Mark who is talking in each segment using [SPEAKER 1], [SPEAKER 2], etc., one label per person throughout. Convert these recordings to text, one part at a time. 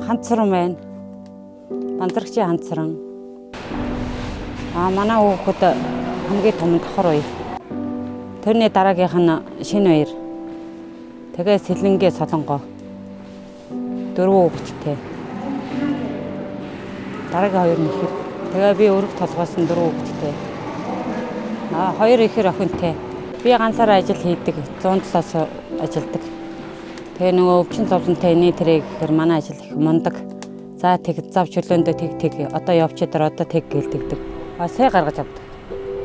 [SPEAKER 1] Ганцран байна. Банзрагчийн ганцран. Манай хүүхэд хамгийн том давхар үе. Тэрний дараагийнх нь шинэ баяр. Тэгээ Сэлэнгээ Солонгоо. 4 хүүхэдтэй. Дараагийн 2 нэхэр. Тэгээ би өргө толгоос нь 4 хүүхэдтэй. 2 ихэр охинтой. Би ганцаараа ажил хийдэг. 107-аас ажилдаг. Тэгээ нөгөө өвчин зовлонтой нээтрээ гэхээр манай ажил их мундаг. За тэг зав чөлөөндөө тэг одоо явчидар одоо тэг гэлдэгдэг. Сая гаргаж авдаг.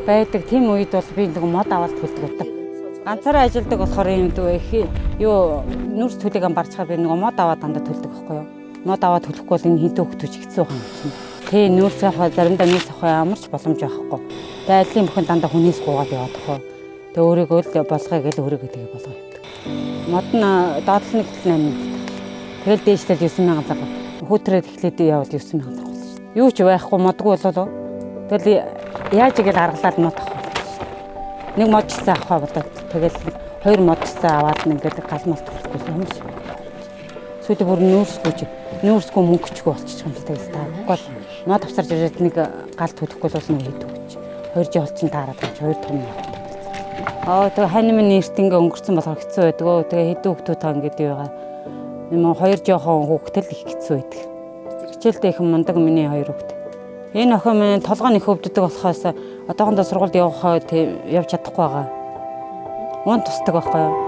[SPEAKER 1] Байдаг тийм үед бол би нөгөө мод аваад төлдөг байдаг. Ганцаараа ажилдаг болохоор юм дүү юу нүрс төлөг барчхаар би нөгөө мод аваад дандаа төлдөг байхгүй юу. Мод аваад төлөхгүй бол энэ хинтээ хөвтөж хэцүү хаан чинь. Тэ нүрс авах заримдаа нүрс авах амарч боломж байхгүй. Тэгээ ажлын бүхэн дандаа хүнээс гуугаад яваад тахоо. Тэгээ өөрийгөө л болгоё гэж өөрийгөө тэгээ болгоо явдаг. Мод нь доотлол нэг 8 минут. Тэгэл дээшлэл 9000 цаг. Хүүтрээд эхлээд явал 9000 цаг болно шүү дээ. Юу ч байхгүй модгүй болоо. Тэгэл яаж игээл аргалаад мод авах болно шүү дээ. Нэг модчсан авах бодоод тэгэл 2 модчсан аваад ингээд галмаас төрөхгүй юм шиг. Сүйдээ бүр нүүрсгүй мөнгөчгүй болчих юм л тэгээс таахгүй. Мод авсарж ирээд нэг гал төлөхгүй бол нэг хийдэг гэж. 2 жил чинь таараад гэж 2 том яваад. Тэгээ хань минь нэрт ингээ өнгөрцөн болохоор хэцүү байдаг. Тэгээ хэдэн хүүхдүүд таа ингээд юу байгаа. Юм 2 жоохон хүүхдэл их хэцүү байдаг. Хичээлдээ их мундаг миний 2 хүүхд. Энэ охин минь толгойн их өвддөг болохоос одоохондоо сургуульд явж чадахгүй байгаа. Уун тусдаг байхгүй юу?